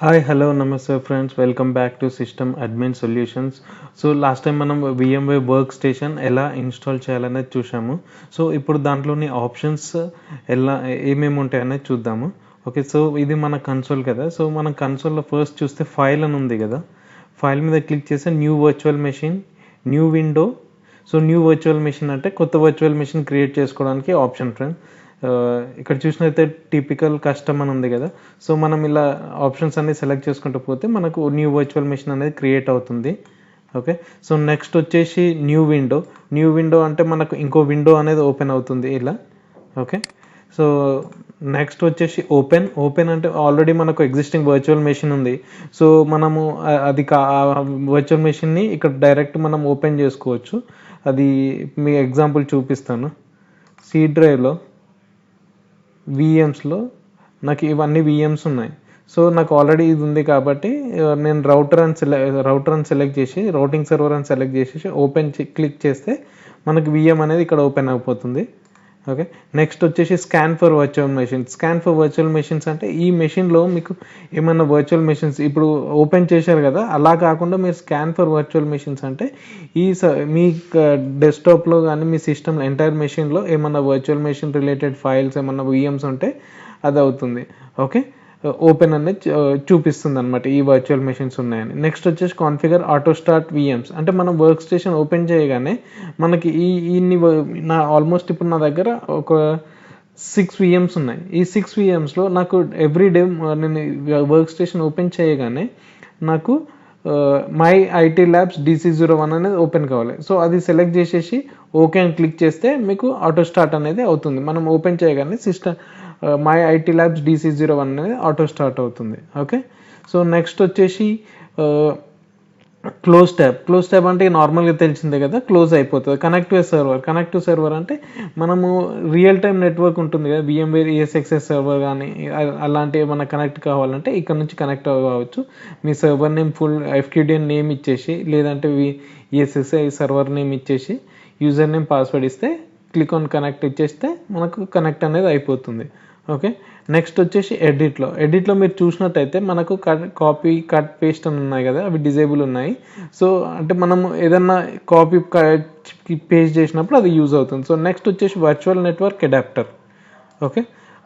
Hi, hello, namaste friends. Welcome back to System Admin Solutions. So last time మనం VMware workstation ఎలా install చేయాలనేది చూసాము. So ఇప్పుడు దాంట్లోని ఆప్షన్స్ ఎలా ఏమేమి ఉంటాయనేది చూద్దాము. ఓకే, సో ఇది మన కన్సోల్ కదా. సో మనం కన్సోల్లో ఫస్ట్ చూస్తే ఫైల్ అని ఉంది కదా. ఫైల్ మీద క్లిక్ చేస్తే new virtual machine, new window. So new virtual machine అంటే కొత్త వర్చువల్ మెషిన్ క్రియేట్ చేసుకోవడానికి ఆప్షన్ ఫ్రెండ్. ఇక్కడ చూసినైతే టిపికల్ కస్టమ్ అని ఉంది కదా. సో మనం ఇలా ఆప్షన్స్ అన్ని సెలెక్ట్ చేసుకుంటూ పోతే మనకు న్యూ వర్చువల్ మెషిన్ అనేది క్రియేట్ అవుతుంది. ఓకే, సో నెక్స్ట్ వచ్చేసి న్యూ విండో అంటే మనకు ఇంకో విండో అనేది ఓపెన్ అవుతుంది ఇలా. ఓకే, సో నెక్స్ట్ వచ్చేసి ఓపెన్ అంటే ఆల్రెడీ మనకు ఎగ్జిస్టింగ్ వర్చువల్ మెషిన్ ఉంది. సో మనము అది వర్చువల్ మెషిన్ని ఇక్కడ డైరెక్ట్ మనం ఓపెన్ చేసుకోవచ్చు. అది మీ ఎగ్జాంపుల్ చూపిస్తాను. సి డ్రైవ్లో విఎమ్స్లో నాకు ఇవన్నీ విఎమ్స్ ఉన్నాయి. సో నాకు ఆల్రెడీ ఇది ఉంది కాబట్టి నేను రౌటర్ అని సెలెక్ట్ చేసి రౌటింగ్ సర్వర్ అని సెలెక్ట్ చేసేసి ఓపెన్ క్లిక్ చేస్తే మనకు విఎం అనేది ఇక్కడ ఓపెన్ అయిపోతుంది. ఓకే, నెక్స్ట్ వచ్చేసి స్కాన్ ఫర్ వర్చువల్ మెషిన్స్ అంటే ఈ మెషిన్లో మీకు ఏమన్నా వర్చువల్ మెషిన్స్ ఇప్పుడు ఓపెన్ చేశారు కదా, అలా కాకుండా మీరు స్కాన్ ఫర్ వర్చువల్ మెషిన్స్ అంటే మీ డెస్క్టాప్లో కానీ మీ సిస్టమ్ ఎంటైర్ మెషిన్లో ఏమన్నా వర్చువల్ మెషిన్ రిలేటెడ్ ఫైల్స్ ఏమన్నా విఎమ్స్ ఉంటే అది అవుతుంది. ఓకే, ఓపెన్ అనేది చూపిస్తుంది అనమాట ఈ వర్చువల్ మెషిన్స్ ఉన్నాయని. నెక్స్ట్ వచ్చేసి కాన్ఫిగర్ ఆటో స్టార్ట్ విఎమ్స్ అంటే మనం వర్క్ స్టేషన్ ఓపెన్ చేయగానే మనకి నా ఆల్మోస్ట్ ఇప్పుడు నా దగ్గర ఒక 6 విఎమ్స్ ఉన్నాయి. ఈ 6 విఎమ్స్లో నాకు ఎవ్రీ డే నేను వర్క్ స్టేషన్ ఓపెన్ చేయగానే నాకు మై ఐటీ ల్యాబ్స్ DC01 అనేది ఓపెన్ కావాలి. సో అది సెలెక్ట్ చేసేసి ఓకే అని క్లిక్ చేస్తే మీకు ఆటో స్టార్ట్ అనేది అవుతుంది. మనం ఓపెన్ చేయగానే system my IT labs DC01 అనేది ఆటో స్టార్ట్ అవుతుంది. ఓకే, సో నెక్స్ట్ వచ్చేసి క్లోజ్ ట్యాబ్ అంటే నార్మల్గా తెలిసిందే కదా, క్లోజ్ అయిపోతుంది. కనెక్ట్ టు సర్వర్ అంటే మనము రియల్ టైం నెట్వర్క్ ఉంటుంది కదా, VMware ESXi సర్వర్ కానీ అలాంటి ఏమైనా కనెక్ట్ కావాలంటే ఇక్కడ నుంచి కనెక్ట్ అవ్వచ్చు. మీ server name full FQDN name ఇచ్చేసి లేదంటే ESXi సర్వర్ నేమ్ ఇచ్చేసి యూజర్ నేమ్ పాస్వర్డ్ ఇస్తే క్లిక్ ఆన్ కనెక్ట్ ఇచ్చేస్తే మనకు కనెక్ట్ అనేది అయిపోతుంది. ఓకే, నెక్స్ట్ వచ్చేసి ఎడిట్లో మీరు చూసినట్టయితే మనకు కాపీ కట్ పేస్ట్ అని ఉన్నాయి కదా, అవి డిజేబుల్ ఉన్నాయి. సో అంటే మనము ఏదన్నా కాపీ పేస్ట్ చేసినప్పుడు అది యూజ్ అవుతుంది. సో నెక్స్ట్ వచ్చేసి virtual network adapter. Okay,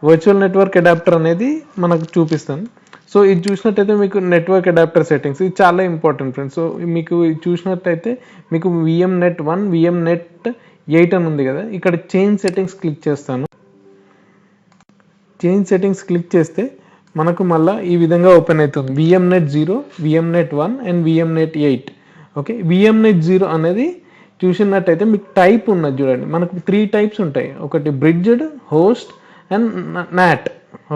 virtual network adapter అనేది మనకు చూపిస్తాను. సో ఇది చూసినట్టయితే మీకు నెట్వర్క్ అడాప్టర్ సెట్టింగ్స్ ఇది చాలా ఇంపార్టెంట్ ఫ్రెండ్స్. సో మీకు చూసినట్టయితే మీకు VMnet1 VMnet8 అని ఉంది కదా, ఇక్కడ చేంజ్ సెట్టింగ్స్ క్లిక్ చేస్తాను. చేంజ్ సెట్టింగ్స్ క్లిక్ చేస్తే మనకు మళ్ళీ ఈ విధంగా ఓపెన్ అవుతుంది. VMnet0 VMnet1 and VMnet8. Okay, VMnet0 అనేది చూసినట్టయితే మీకు టైప్ ఉన్నది చూడండి, మనకు 3 టైప్స్ ఉంటాయి. ఒకటి bridged, host and not.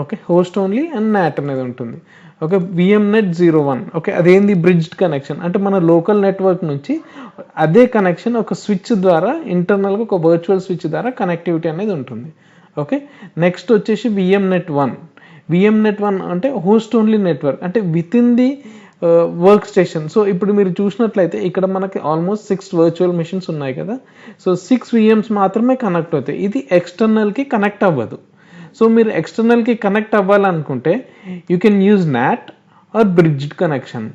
Okay, host only and not అనేది ఉంటుంది. ఓకే, VMnet01 ఓకే, అదేంది బ్రిడ్జ్డ్ కనెక్షన్ అంటే మన లోకల్ నెట్వర్క్ నుంచి అదే కనెక్షన్ ఒక స్విచ్ ద్వారా ఇంటర్నల్గా ఒక వర్చువల్ స్విచ్ ద్వారా కనెక్టివిటీ అనేది ఉంటుంది. ఓకే, నెక్స్ట్ వచ్చేసి VMnet1 అంటే హోస్ట్ ఓన్లీ నెట్వర్క్ అంటే with in the work station. So ఇప్పుడు మీరు చూసినట్లయితే ఇక్కడ మనకి ఆల్మోస్ట్ 6 వర్చువల్ మెషిన్స్ ఉన్నాయి కదా. సో 6 VMs మాత్రమే కనెక్ట్ అవుతాయి, ఇది ఎక్స్టర్నల్కి కనెక్ట్ అవ్వదు. సో మీరు ఎక్స్టర్నల్కి కనెక్ట్ అవ్వాలనుకుంటే you can use NAT or bridged connection.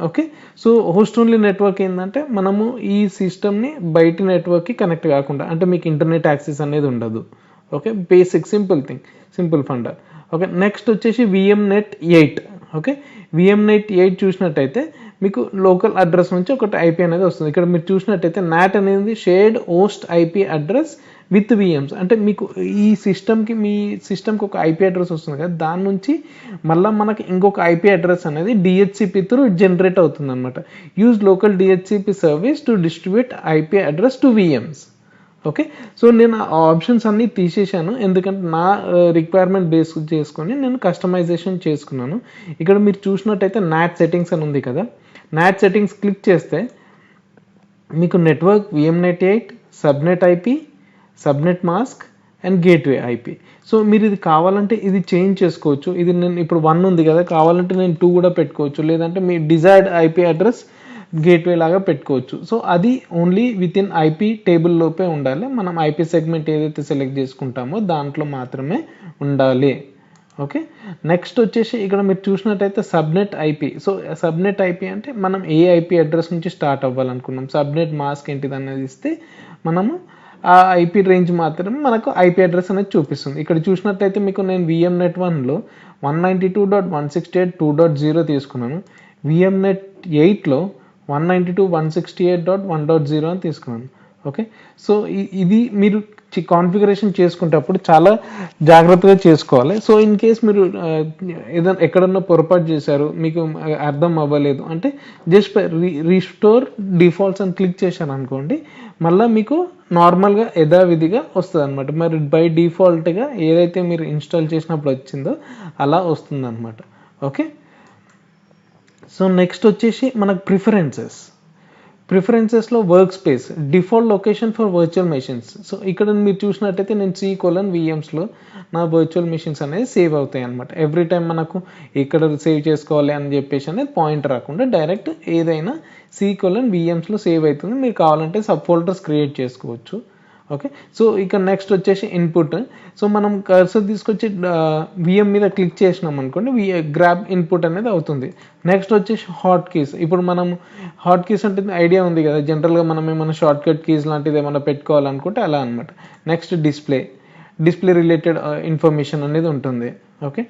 Okay, so host only network ఏంటంటే మనము ఈ సిస్టమ్ని బయట నెట్వర్క్కి కనెక్ట్ కాకుండా అంటే మీకు ఇంటర్నెట్ యాక్సెస్ అనేది ఉండదు. Okay, basic simple funder. Okay, next వచ్చేసి VMnet8. ఓకే, VMnet8 చూసినట్టయితే మీకు లోకల్ అడ్రస్ నుంచి ఒకటి IP అనేది వస్తుంది. ఇక్కడ మీరు చూసినట్టయితే నాట్ అనేది shared host IP address with VMs అంటే మీకు ఈ మీ సిస్టమ్కి ఒక IP అడ్రస్ వస్తుంది కదా, దాని నుంచి మళ్ళీ మనకి ఇంకొక IP అడ్రస్ అనేది DHCP త్రూ జనరేట్ అవుతుంది అనమాట. Use local DHCP service to distribute IP address to VMs. Okay, so నేను ఆ ఆప్షన్స్ అన్నీ తీసేసాను ఎందుకంటే నా రిక్వైర్మెంట్ బేస్ చేసుకొని నేను కస్టమైజేషన్ చేసుకున్నాను. ఇక్కడ మీరు చూసినట్టయితే నాట్ సెట్టింగ్స్ అని ఉంది కదా, నాట్ సెట్టింగ్స్ క్లిక్ చేస్తే మీకు network VMnet8, subnet IP, subnet mask and gateway IP. So మీరు ఇది కావాలంటే ఇది చేంజ్ చేసుకోవచ్చు. ఇది నేను ఇప్పుడు 1 ఉంది కదా, కావాలంటే నేను 2 కూడా పెట్టుకోవచ్చు, లేదంటే మీ డిజైర్డ్ IP అడ్రస్ గేట్వే లాగా పెట్టుకోవచ్చు. సో అది only with in IP table లోపే ఉండాలి. మనం IP సెగ్మెంట్ ఏదైతే సెలెక్ట్ చేసుకుంటామో దాంట్లో మాత్రమే ఉండాలి. ఓకే. నెక్స్ట్ వచ్చేసి ఇక్కడ మీరు చూసినట్టయితే subnet IP. So subnet IP అంటే మనం ఏ ఐపీ అడ్రస్ నుంచి స్టార్ట్ అవ్వాలనుకున్నాం, సబ్నెట్ మాస్క్ ఏంటిది అనేది ఇస్తే మనము ఆ ఐపీ రేంజ్ మాత్రమే మనకు ఐపీ అడ్రస్ అనేది చూపిస్తుంది. ఇక్కడ చూసినట్టయితే మీకు నేను విఎంనెట్ 1లో 192.168.2.0 తీసుకున్నాను, విఎంనెట్ 8లో 192.168.1.0 అని తీసుకున్నాను. ఓకే. సో ఇది మీరు కాన్ఫిగరేషన్ చేసుకునేటప్పుడు చాలా జాగ్రత్తగా చేసుకోవాలి. సో ఇన్ కేస్ మీరు ఏదైనా ఎక్కడన్నా పొరపాటు చేశారు, మీకు అర్థం అవ్వలేదు అంటే జస్ట్ రీస్టోర్ డిఫాల్ట్స్ అని క్లిక్ చేశాను అనుకోండి, మళ్ళీ మీకు నార్మల్గా యథావిధిగా వస్తుంది అనమాట. మరి బై డిఫాల్ట్గా ఏదైతే మీరు ఇన్స్టాల్ చేసినప్పుడు వచ్చిందో అలా వస్తుంది అనమాట. ఓకే. సో నెక్స్ట్ వచ్చేసి మనకు ప్రిఫరెన్సెస్లో work space default location for virtual machines. So ఇక్కడ మీరు చూసినట్టయితే నేను C:VMsలో నా వర్చువల్ మెషిన్స్ అనేది సేవ్ అవుతాయి అనమాట. ఎవ్రీ టైం మనకు ఇక్కడ సేవ్ చేసుకోవాలి అని చెప్పేసి అనేది పాయింట్ రాకుండా డైరెక్ట్ ఏదైనా C:VMsలో సేవ్ అవుతుంది. మీరు కావాలంటే సబ్ ఫోల్డర్స్ క్రియేట్ చేసుకోవచ్చు. ఓకే. సో ఇక నెక్స్ట్ వచ్చేసి ఇన్పుట్. సో మనం కర్సర్ తీసుకొచ్చి విఎం మీద క్లిక్ చేసినాం అనుకోండి, గ్రాబ్ ఇన్పుట్ అనేది అవుతుంది. నెక్స్ట్ వచ్చేసి హాట్ కీస్. ఇప్పుడు మనం హాట్ కీస్ అంటే ఐడియా ఉంది కదా, జనరల్గా మనం ఏమైనా షార్ట్ కట్ కీస్ లాంటిది ఏమైనా పెట్టుకోవాలనుకుంటే అలా అనమాట. నెక్స్ట్ డిస్ప్లే రిలేటెడ్ ఇన్ఫర్మేషన్ అనేది ఉంటుంది. ఓకే.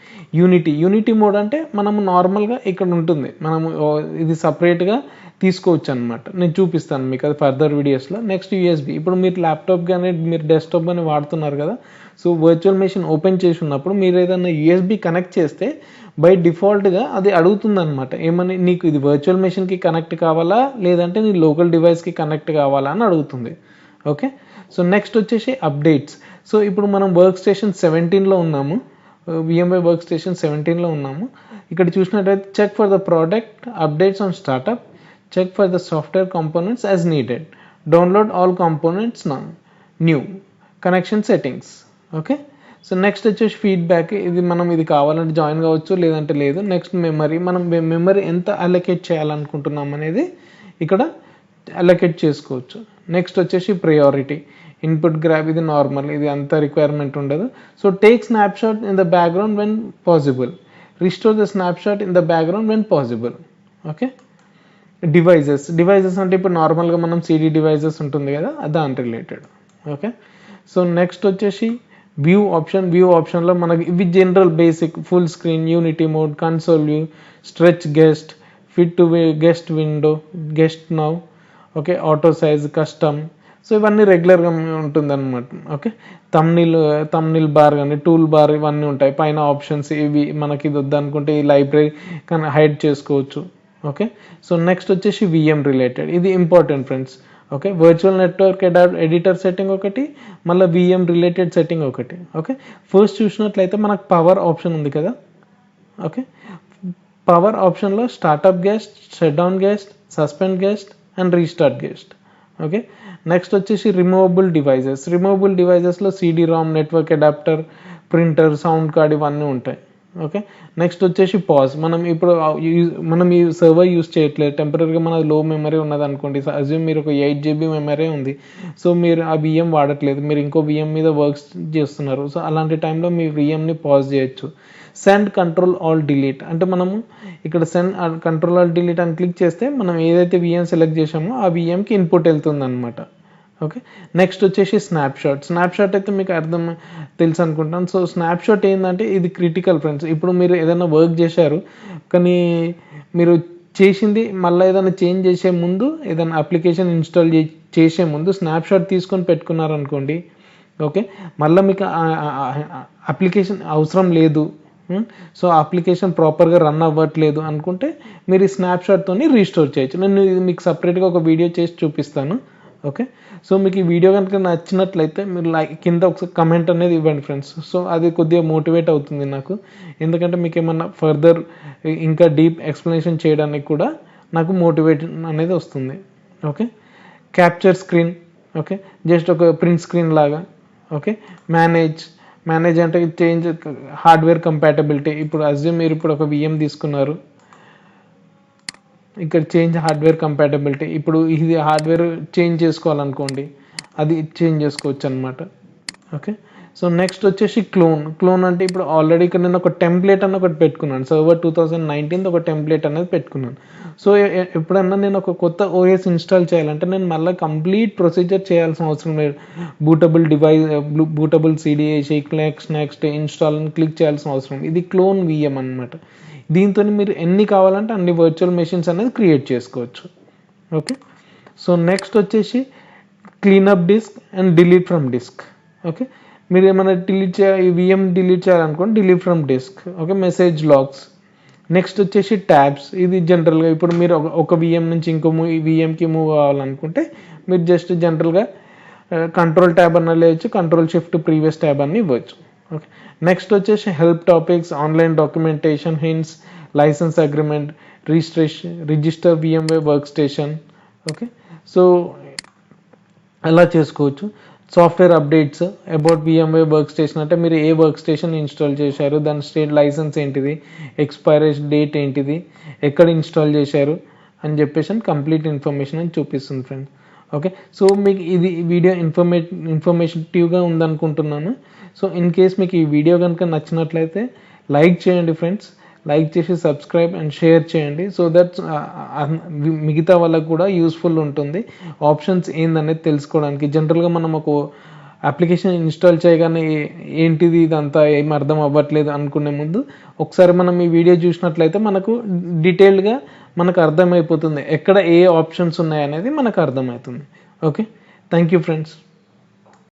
యూనిటీ మోడ్ అంటే మనము నార్మల్గా ఇక్కడ ఉంటుంది, మనము ఇది సపరేట్గా తీసుకోవచ్చు అనమాట. నేను చూపిస్తాను మీకు అది ఫర్దర్ వీడియోస్లో. Next USB. ఇప్పుడు మీరు ల్యాప్టాప్ కానీ మీరు డెస్క్టాప్ కానీ వాడుతున్నారు కదా, సో వర్చువల్ మెషిన్ ఓపెన్ చేసి ఉన్నప్పుడు మీరు ఏదైనా యూఎస్బి కనెక్ట్ చేస్తే బై డిఫాల్ట్గా అది అడుగుతుంది అనమాట, ఏమని నీకు ఇది వర్చువల్ మెషిన్కి కనెక్ట్ కావాలా లేదంటే నీ లోకల్ డివైస్కి కనెక్ట్ కావాలా అని అడుగుతుంది. ఓకే. సో నెక్స్ట్ వచ్చేసి అప్డేట్స్. సో ఇప్పుడు మనం వర్క్ స్టేషన్ 17లో ఉన్నాము, VMware వర్క్ స్టేషన్ 17లో ఉన్నాము. ఇక్కడ చూసినట్టయితే check for the product updates on startup, check for the software components as needed, download all components now, new connection settings. Okay. So next వచ్చేసి feedback. ఇది మనం ఇది కావాలంటే జాయిన్ కావచ్చు లేదంటే లేదు. నెక్స్ట్ మెమరీ, మనం మెమరీ ఎంత అలొకేట్ చేయాలనుకుంటున్నాం అనేది ఇక్కడ అలొకేట్ చేసుకోవచ్చు. నెక్స్ట్ వచ్చేసి ప్రయారిటీ, ఇన్పుట్ గ్రాబ్. ఇది నార్మల్, ఇది అంత రిక్వైర్మెంట్ ఉండదు. So take snapshot in the background when possible, restore the snapshot in the background when possible. Okay. Devices అంటే ఇప్పుడు నార్మల్గా మనం సిడి డివైజెస్ ఉంటుంది కదా, దాని రిలేటెడ్. ఓకే. సో నెక్స్ట్ వచ్చేసి వ్యూ ఆప్షన్లో మనకి ఇవి general basic, full screen, unity mode, console view, stretch guest, fit to guest window, guest now. Okay. Auto size, custom. So ఇవన్నీ రెగ్యులర్గా ఉంటుంది అనమాట. ఓకే. తమ్నిల్ బార్ కానీ టూల్ బార్ ఇవన్నీ ఉంటాయి. పైన ఆప్షన్స్ ఇవి మనకి ఇది వద్దనుకుంటే ఈ లైబ్రరీ కానీ హైడ్ చేసుకోవచ్చు. ఓకే. సో నెక్స్ట్ వచ్చేసి విఎం రిలేటెడ్. ఇది important friends. Okay. Virtual network editor setting ఒకటి, మళ్ళీ విఎం రిలేటెడ్ సెట్టింగ్ ఒకటి. ఓకే. ఫస్ట్ చూసినట్లయితే మనకు పవర్ ఆప్షన్ ఉంది కదా. ఓకే. పవర్ ఆప్షన్లో startup guest, shut down guest, suspend guest and restart guest. Okay. Next వచ్చేసి రిమూవబుల్ డివైజెస్లో CD ROM, network adapter, printer, sound card ఇవన్నీ ఉంటాయి. ఓకే. నెక్స్ట్ వచ్చేసి పాజ్. మనం ఈ సర్వర్ యూస్ చేయట్లేదు, టెంపరీగా మన లో మెమరీ ఉన్నది అనుకోండి. అజ్యూమ్ మీరు ఒక 8 GB మెమరీ ఉంది, సో మీరు ఆ విఎం వాడట్లేదు, మీరు ఇంకో విఎం మీద వర్క్స్ చేస్తున్నారు. సో అలాంటి టైంలో మీ విఎంని పాజ్ చేయొచ్చు. సెండ్ కంట్రోల్ ఆల్ డిలీట్ అంటే మనము ఇక్కడ సెండ్ కంట్రోల్ ఆల్ డిలీట్ అని క్లిక్ చేస్తే మనం ఏదైతే విఎం సెలెక్ట్ చేసామో ఆ విఎంకి ఇన్పుట్ వెళ్తుంది అనమాట. ఓకే. నెక్స్ట్ వచ్చేసి స్నాప్షాట్ అయితే మీకు తెలుసు అనుకుంటాను. సో స్నాప్షాట్ ఏంటంటే ఇది క్రిటికల్ ఫ్రెండ్స్. ఇప్పుడు మీరు ఏదైనా వర్క్ చేశారు కానీ మీరు చేసింది మళ్ళీ ఏదైనా చేంజ్ చేసే ముందు, ఏదైనా అప్లికేషన్ ఇన్స్టాల్ చేసే ముందు స్నాప్షాట్ తీసుకొని పెట్టుకున్నారనుకోండి. ఓకే. మళ్ళీ మీకు అప్లికేషన్ అవసరం లేదు, సో అప్లికేషన్ ప్రాపర్గా రన్ అవ్వట్లేదు అనుకుంటే మీరు ఈ స్నాప్షాట్తో రీస్టోర్ చేయొచ్చు. నేను మీకు సపరేట్గా ఒక వీడియో చేసి చూపిస్తాను. ఓకే. సో మీకు ఈ వీడియో కనుక నచ్చినట్లయితే మీరు కింద ఒకసారి కమెంట్ అనేది ఇవ్వండి ఫ్రెండ్స్. సో అది కొద్దిగా మోటివేట్ అవుతుంది నాకు, ఎందుకంటే మీకు ఏమన్నా ఫర్దర్ ఇంకా డీప్ ఎక్స్ప్లెనేషన్ చేయడానికి కూడా నాకు మోటివేషన్ అనేది వస్తుంది. Okay. Capture screen. Okay. Just ఒక ప్రింట్ స్క్రీన్ లాగా. ఓకే. మేనేజ్ అంటే చేంజ్ హార్డ్వేర్ కంపాటబిలిటీ. ఇప్పుడు అజ్యూమ్ మీరు ఇప్పుడు ఒక విఎం తీసుకున్నారు, ఇక్కడ చేంజ్ హార్డ్వేర్ కంపాటబిలిటీ. ఇప్పుడు ఇది హార్డ్వేర్ చేంజ్ చేసుకోవాలనుకోండి, అది చేంజ్ చేసుకోవచ్చు అనమాట. ఓకే. సో నెక్స్ట్ వచ్చేసి క్లోన్ అంటే ఇప్పుడు ఆల్రెడీ ఇక్కడ నేను ఒక టెంప్లెట్ అని ఒకటి పెట్టుకున్నాను, సర్వర్ 2019 ఒక టెంప్లెట్ అనేది పెట్టుకున్నాను. సో ఎప్పుడన్నా నేను ఒక కొత్త ఓఎస్ ఇన్స్టాల్ చేయాలంటే నేను మళ్ళీ కంప్లీట్ ప్రొసీజర్ చేయాల్సిన అవసరం లేదు. బూటబుల్ సిడి వేసి నెక్స్ట్ ఇన్స్టాల్ అని క్లిక్ చేయాల్సిన అవసరం. ఇది క్లోన్ విఎం అనమాట. దీంతో మీరు ఎన్ని కావాలంటే అన్ని వర్చువల్ మెషిన్స్ అనేది క్రియేట్ చేసుకోవచ్చు. ఓకే, సో నెక్స్ట్ వచ్చేసి cleanup disk and delete from disk. Okay, మీరు ఏమైనా ఈ విఎం డిలీట్ చేయాలనుకోండి, delete from disk. Okay, message logs. Next వచ్చేసి ట్యాబ్స్. ఇది జనరల్గా ఇప్పుడు మీరు ఒక విఎం నుంచి ఇంకో విఎంకి మూవ్ అవ్వాలనుకుంటే మీరు జస్ట్ జనరల్గా కంట్రోల్ ట్యాబ్ అన్న లేవచ్చు, కంట్రోల్ షిఫ్ట్ ప్రీవియస్ ట్యాబ్ అని ఇవ్వచ్చు. ఓకే, నెక్స్ట్ వచ్చేసి help topics, online documentation, hints, license agreement, register VMware workstation. Okay, so అలా చేసుకోవచ్చు. Software updates about VMware workstation అంటే మీరు ఏ వర్క్ స్టేషన్ ఇన్స్టాల్ చేశారు, దాని స్టేట్ లైసెన్స్ ఏంటిది, ఎక్స్పైరేషన్ డేట్ ఏంటిది, ఎక్కడ ఇన్స్టాల్ చేశారు అని చెప్పేసి కంప్లీట్ ఇన్ఫర్మేషన్ అని చూపిస్తుంది ఫ్రెండ్స్. ఓకే, సో మీకు ఇది వీడియో ఇన్ఫర్మేటివ్గా ఉందనుకుంటున్నాను. సో ఇన్ కేస్ మీకు ఈ వీడియో కనుక నచ్చినట్లయితే లైక్ చేయండి ఫ్రెండ్స్, లైక్ చేసి సబ్స్క్రైబ్ అండ్ షేర్ చేయండి. సో దట్ మిగతా వాళ్ళకు కూడా యూస్ఫుల్ ఉంటుంది ఆప్షన్స్ ఏందనేది తెలుసుకోవడానికి. జనరల్గా మనం ఒక అప్లికేషన్ ఇన్స్టాల్ చేయగానే ఏంటిది ఇదంతా ఏం అర్థం అవ్వట్లేదు అనుకునే ముందు ఒకసారి మనం ఈ వీడియో చూసినట్లయితే మనకు డీటెయిల్డ్గా మనకు అర్థమైపోతుంది ఎక్కడ ఏ ఆప్షన్స్ ఉన్నాయనేది మనకు అర్థమవుతుంది. Okay, thank you friends.